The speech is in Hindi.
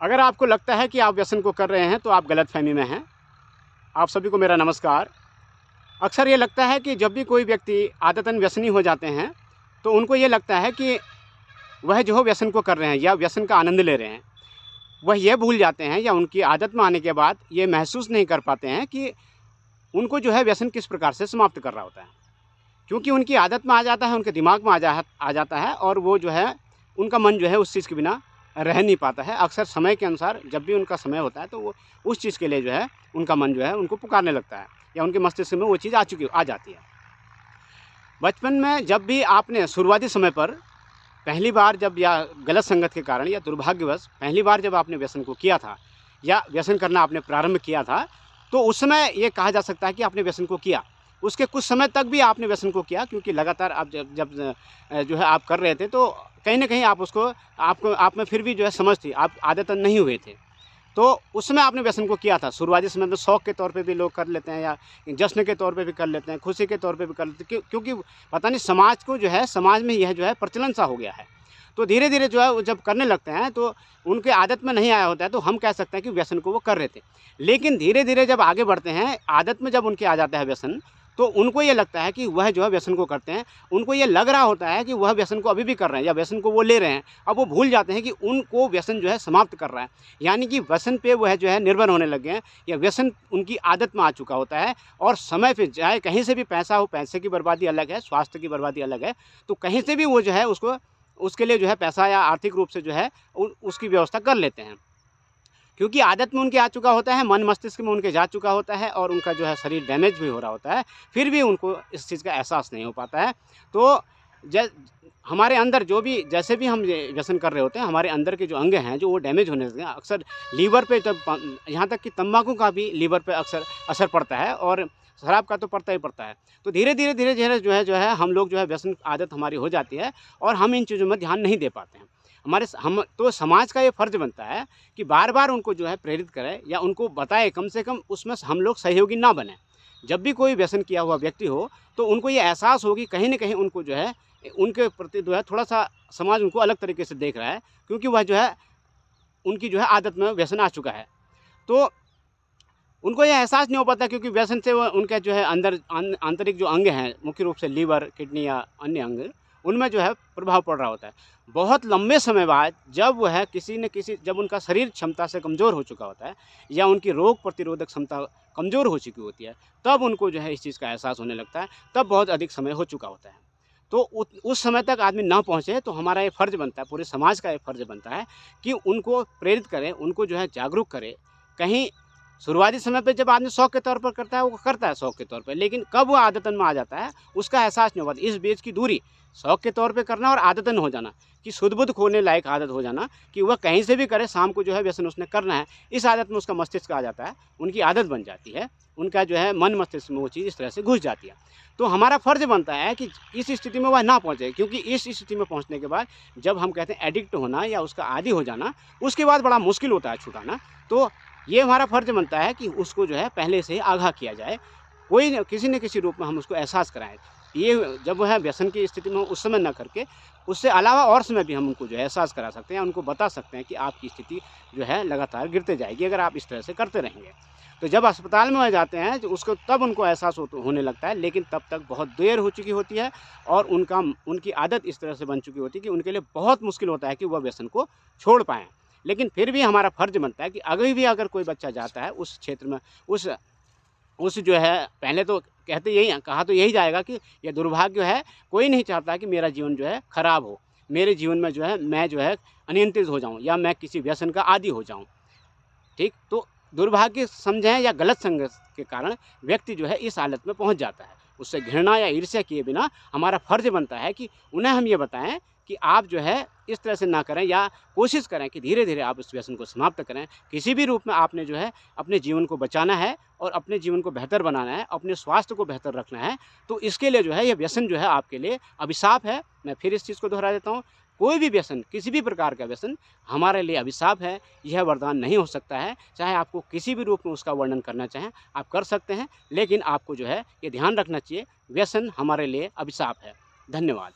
अगर आपको लगता है कि आप व्यसन को कर रहे हैं तो आप गलतफ़हमी में हैं। आप सभी को मेरा नमस्कार। अक्सर ये लगता है कि जब भी कोई व्यक्ति आदतन व्यसनी हो जाते हैं, तो उनको ये लगता है कि वह जो है व्यसन को कर रहे हैं या व्यसन का आनंद ले रहे हैं। वह ये भूल जाते हैं या उनकी आदत में आने के बाद ये महसूस नहीं कर पाते हैं कि उनको जो है व्यसन किस प्रकार से समाप्त कर रहा होता है। क्योंकि उनकी आदत में आ जाता है, उनके दिमाग में आ जाता है और वो जो है उनका मन जो है उस चीज़ के बिना रह नहीं पाता है। अक्सर समय के अनुसार जब भी उनका समय होता है तो वो उस चीज़ के लिए जो है उनका मन जो है उनको पुकारने लगता है या उनके मस्तिष्क में वो चीज़ आ जाती है। बचपन में जब भी आपने शुरुआती समय पर पहली बार जब या गलत संगत के कारण या दुर्भाग्यवश पहली बार जब आपने व्यसन को किया था या व्यसन करना आपने प्रारंभ किया था, तो उस समय ये कहा जा सकता है कि आपने व्यसन को किया। उसके कुछ समय तक भी आपने व्यसन को किया, क्योंकि लगातार आप जब जो है आप कर रहे थे, तो कहीं न कहीं आप में फिर भी जो है समझ थी, आप आदतन नहीं हुए थे। तो उस समय आपने व्यसन को किया था। शुरुआती समय में शौक के तौर पे भी लोग कर लेते हैं या जश्न के तौर पे भी कर लेते हैं, खुशी के तौर पे भी कर लेते हैं, क्योंकि पता नहीं समाज को जो है समाज में यह जो है प्रचलन सा हो गया है। तो धीरे-धीरे जो है वो जब करने लगते हैं तो उनके आदत में नहीं आया होता है, तो हम कह सकते हैं कि व्यसन को वो कर रहे थे। लेकिन धीरे-धीरे जब आगे बढ़ते हैं, आदत में जब उनके आ जाता है व्यसन, तो उनको ये लगता है कि वह जो है व्यसन को करते हैं। उनको ये लग रहा होता है कि वह व्यसन को अभी भी कर रहे हैं या व्यसन को वो ले रहे हैं। अब वो भूल जाते हैं कि उनको व्यसन जो है समाप्त कर रहा है। यानी कि व्यसन पे वह जो है निर्भर होने लग गए हैं या व्यसन उनकी आदत में आ चुका होता है और समय पे चाहे कहीं से भी पैसा हो, पैसे की बर्बादी अलग है, स्वास्थ्य की बर्बादी अलग है, तो कहीं से भी वो जो है उसके लिए जो है पैसा या आर्थिक रूप से जो है उसकी व्यवस्था कर लेते हैं। क्योंकि आदत में उनके आ चुका होता है, मन मस्तिष्क में उनके जा चुका होता है और उनका जो है शरीर डैमेज भी हो रहा होता है, फिर भी उनको इस चीज़ का एहसास नहीं हो पाता है। तो ज हमारे अंदर जो भी जैसे भी हम ये व्यसन कर रहे होते हैं, हमारे अंदर के जो अंग हैं, जो वो डैमेज होने लगते हैं। अक्सर लीवर पे जब यहाँ तक कि तम्बाकू का भी लीवर पे अक्सर असर पड़ता है और शराब का तो पड़ता ही पड़ता है। तो धीरे-धीरे जो है हम लोग जो है व्यसन आदत हमारी हो जाती है और हम इन चीज़ों में ध्यान नहीं दे पाते हैं। हम तो समाज का ये फ़र्ज़ बनता है कि बार-बार उनको जो है प्रेरित करें या उनको बताएँ, कम से कम उसमें हम लोग सहयोगी ना बनें। जब भी कोई व्यसन किया हुआ व्यक्ति हो, तो उनको ये एहसास हो कि कहीं न कहीं उनको जो है उनके प्रति जो है थोड़ा-सा समाज उनको अलग तरीके से देख रहा है, क्योंकि वह जो है उनकी जो है आदत में व्यसन आ चुका है। तो उनको ये एहसास नहीं हो पाता, क्योंकि व्यसन से वो उनके जो है आंतरिक जो अंग हैं, मुख्य रूप से लीवर, किडनी या अन्य अंग, उनमें जो है प्रभाव पड़ रहा होता है। बहुत लंबे समय बाद जब वह किसी न किसी जब उनका शरीर क्षमता से कमज़ोर हो चुका होता है या उनकी रोग प्रतिरोधक क्षमता कमज़ोर हो चुकी होती है, तब उनको जो है इस चीज़ का एहसास होने लगता है, तब बहुत अधिक समय हो चुका होता है। तो उस समय तक आदमी ना पहुँचे, तो हमारा ये फ़र्ज़ बनता है, पूरे समाज का ये फ़र्ज़ बनता है कि उनको प्रेरित करें, उनको जो है जागरूक करें। कहीं शुरुआती समय पे जब आदमी शौक के तौर पर करता है, वो करता है शौक के तौर पे, लेकिन कब वो आदतन में आ जाता है, उसका एहसास नहीं होता। इस बीच की दूरी शौक के तौर पे करना और आदतन हो जाना, कि सुध-बुध खोने लायक आदत हो जाना, कि वह कहीं से भी करे, शाम को जो है व्यसन उसने करना है, इस आदत में उसका मस्तिष्क आ जाता है, उनकी आदत बन जाती है, उनका जो है मन मस्तिष्क में वो चीज़ इस तरह से घुस जाती है। तो हमारा फ़र्ज़ बनता है कि इस स्थिति में वह ना पहुँचे, क्योंकि इस स्थिति में पहुँचने के बाद जब हम कहते हैं एडिक्ट होना या उसका आदी हो जाना, उसके बाद बड़ा मुश्किल होता है छुटाना। तो ये हमारा फ़र्ज़ बनता है कि उसको जो है पहले से ही आगाह किया जाए, किसी न किसी रूप में हम उसको एहसास कराएँ। ये जब वह व्यसन की स्थिति में हो, उस समय ना करके, उससे अलावा और समय भी हम उनको जो है एहसास करा सकते हैं, उनको बता सकते हैं कि आपकी स्थिति जो है लगातार गिरते जाएगी अगर आप इस तरह से करते रहेंगे। तो जब अस्पताल में जाते हैं तो उसको तब उनको एहसास होने लगता है, लेकिन तब तक बहुत देर हो चुकी होती है और उनकी आदत इस तरह से बन चुकी होती है कि उनके लिए बहुत मुश्किल होता है कि वह व्यसन को छोड़ पाएँ। लेकिन फिर भी हमारा फ़र्ज़ बनता है कि अभी भी अगर कोई बच्चा जाता है उस क्षेत्र में, उस जो है पहले तो कहा तो यही जाएगा कि ये दुर्भाग्य है, कोई नहीं चाहता कि मेरा जीवन जो है खराब हो। मेरे जीवन में जो है मैं जो है अनियंत्रित हो जाऊँ या मैं किसी व्यसन का आदी हो जाऊँ। ठीक? तो दुर्भाग्य समझें या गलत संगत के कारण व्यक्ति जो है इस हालत में पहुँच जाता है। उससे घृणा या ईर्ष्या किए बिना हमारा फ़र्ज़ बनता है कि उन्हें हम ये बताएँ कि आप जो है इस तरह से ना करें या कोशिश करें कि धीरे-धीरे आप इस व्यसन को समाप्त करें। किसी भी रूप में आपने जो है अपने जीवन को बचाना है और अपने जीवन को बेहतर बनाना है, अपने स्वास्थ्य को बेहतर रखना है, तो इसके लिए जो है ये व्यसन जो है आपके लिए अभिशाप है। मैं फिर इस चीज़ को दोहरा देता हूँ, कोई भी व्यसन, किसी भी प्रकार का व्यसन हमारे लिए अभिशाप है, यह वरदान नहीं हो सकता है। चाहे आपको किसी भी रूप में उसका वर्णन करना चाहें, आप कर सकते हैं, लेकिन आपको जो है ये ध्यान रखना चाहिए, व्यसन हमारे लिए अभिशाप है। धन्यवाद।